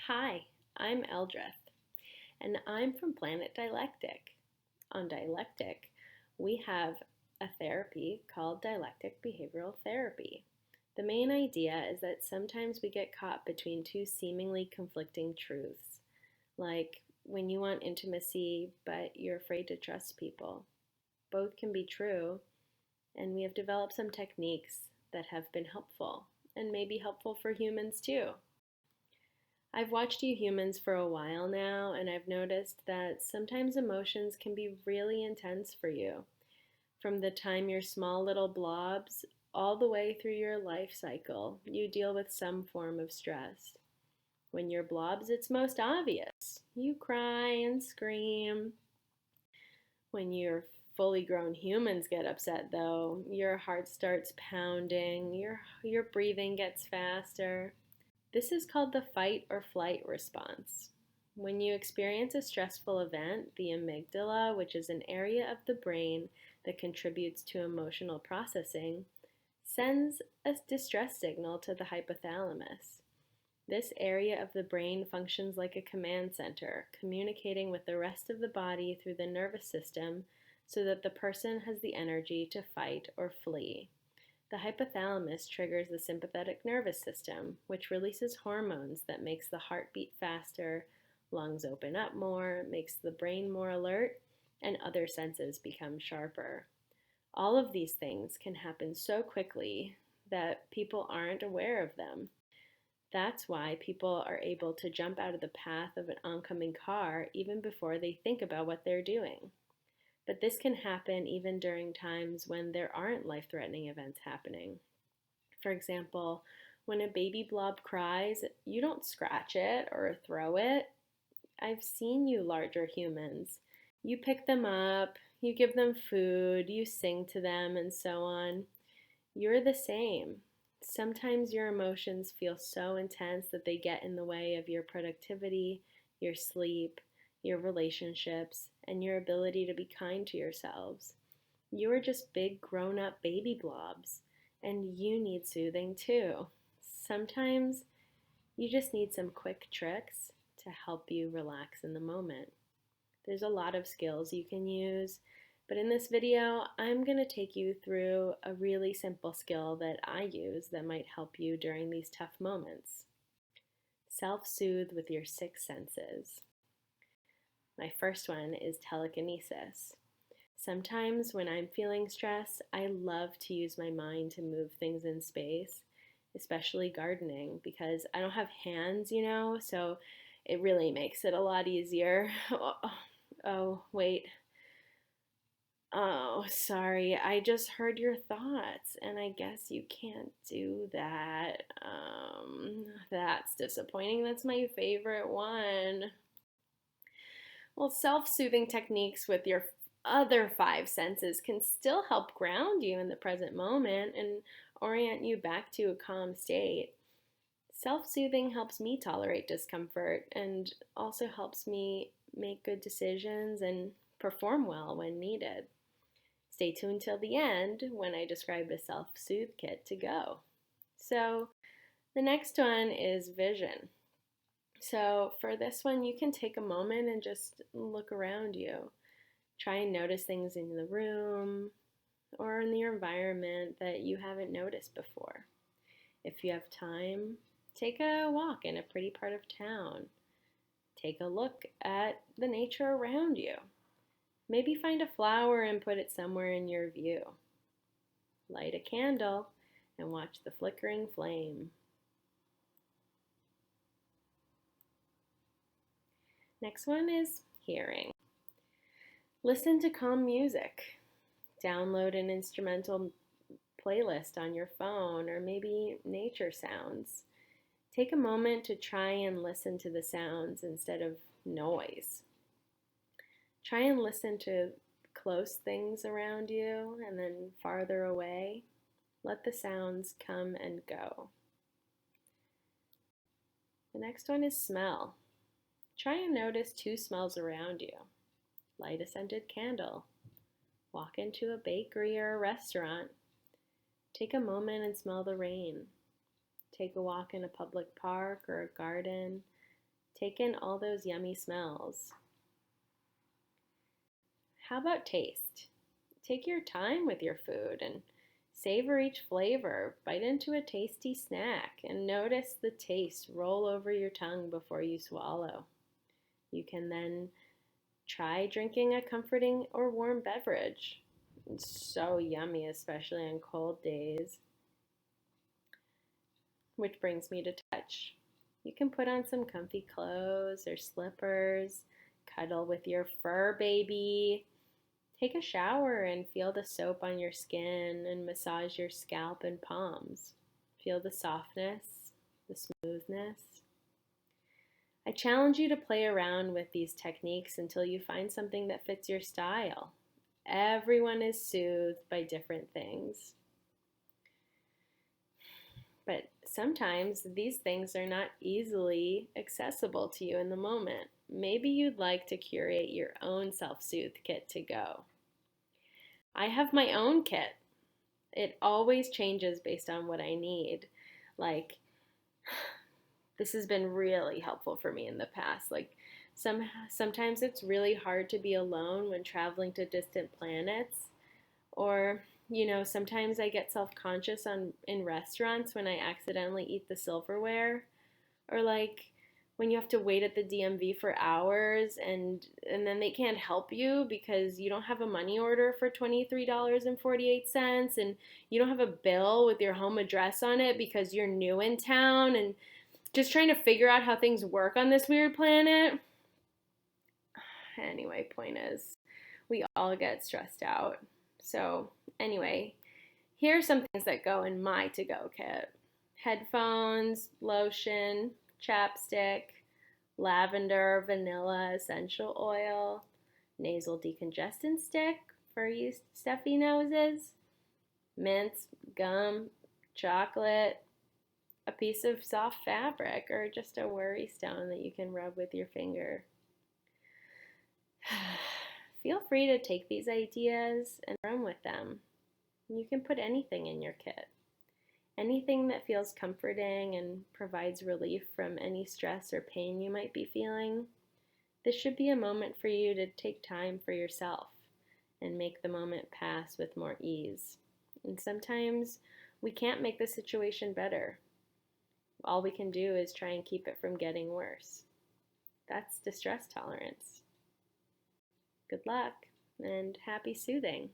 Hi, I'm Eldrith, and I'm from Planet Dialectic. On Dialectic, we have a therapy called dialectic behavioral therapy. The main idea is that sometimes we get caught between two seemingly conflicting truths, like when you want intimacy but you're afraid to trust people. Both can be true, and we have developed some techniques that have been helpful and may be helpful for humans too. I've watched you humans for a while now, and I've noticed that sometimes emotions can be really intense for you. From the time you're small little blobs all the way through your life cycle, you deal with some form of stress. When you're blobs, it's most obvious. You cry and scream. When your fully grown humans get upset, though, your heart starts pounding, your breathing gets faster. This is called the fight or flight response. When you experience a stressful event, the amygdala, which is an area of the brain that contributes to emotional processing, sends a distress signal to the hypothalamus. This area of the brain functions like a command center, communicating with the rest of the body through the nervous system so that the person has the energy to fight or flee. The hypothalamus triggers the sympathetic nervous system, which releases hormones that makes the heart beat faster, lungs open up more, makes the brain more alert, and other senses become sharper. All of these things can happen so quickly that people aren't aware of them. That's why people are able to jump out of the path of an oncoming car even before they think about what they're doing. But this can happen even during times when there aren't life-threatening events happening. For example, when a baby blob cries, you don't scratch it or throw it. I've seen you larger humans. You pick them up, you give them food, you sing to them, and so on. You're the same. Sometimes your emotions feel so intense that they get in the way of your productivity, your sleep, your relationships, and your ability to be kind to yourselves. You are just big grown up baby blobs, and you need soothing too. Sometimes you just need some quick tricks to help you relax in the moment. There's a lot of skills you can use, but in this video, I'm going to take you through a really simple skill that I use that might help you during these tough moments. Self-soothe with your six senses. My first one is telekinesis. Sometimes when I'm feeling stressed, I love to use my mind to move things in space, especially gardening, because I don't have hands, so it really makes it a lot easier. Oh, wait. Oh, sorry. I just heard your thoughts, and I guess you can't do that. That's disappointing. That's my favorite one. Well, self-soothing techniques with your other five senses can still help ground you in the present moment and orient you back to a calm state. Self-soothing helps me tolerate discomfort and also helps me make good decisions and perform well when needed. Stay tuned till the end when I describe a self-soothe kit to go. So the next one is vision. So for this one, you can take a moment and just look around you. Try and notice things in the room or in your environment that you haven't noticed before. If you have time, take a walk in a pretty part of town. Take a look at the nature around you. Maybe find a flower and put it somewhere in your view. Light a candle and watch the flickering flame. Next one is hearing. Listen to calm music. Download an instrumental playlist on your phone or maybe nature sounds. Take a moment to try and listen to the sounds instead of noise. Try and listen to close things around you and then farther away. Let the sounds come and go. The next one is smell. Try and notice two smells around you. Light a scented candle. Walk into a bakery or a restaurant. Take a moment and smell the rain. Take a walk in a public park or a garden. Take in all those yummy smells. How about taste? Take your time with your food and savor each flavor. Bite into a tasty snack and notice the taste roll over your tongue before you swallow. You can then try drinking a comforting or warm beverage. It's so yummy, especially on cold days. Which brings me to touch. You can put on some comfy clothes or slippers, cuddle with your fur baby, take a shower and feel the soap on your skin and massage your scalp and palms. Feel the softness, the smoothness. I challenge you to play around with these techniques until you find something that fits your style. Everyone is soothed by different things. But sometimes these things are not easily accessible to you in the moment. Maybe you'd like to curate your own self-soothe kit to go. I have my own kit. It always changes based on what I need. Like, this has been really helpful for me in the past. Like, sometimes it's really hard to be alone when traveling to distant planets, or sometimes I get self-conscious in restaurants when I accidentally eat the silverware, or like when you have to wait at the DMV for hours and then they can't help you because you don't have a money order for $23.48 and you don't have a bill with your home address on it because you're new in town and just trying to figure out how things work on this weird planet. Anyway, point is, we all get stressed out. So anyway, here are some things that go in my to-go kit. Headphones, lotion, chapstick, lavender, vanilla essential oil, nasal decongestant stick for you stuffy noses, mints, gum, chocolate, a piece of soft fabric, or just a worry stone that you can rub with your finger. Feel free to take these ideas and run with them. You can put anything in your kit. Anything that feels comforting and provides relief from any stress or pain you might be feeling. This should be a moment for you to take time for yourself and make the moment pass with more ease. And sometimes we can't make the situation better. All we can do is try and keep it from getting worse. That's distress tolerance. Good luck and happy soothing.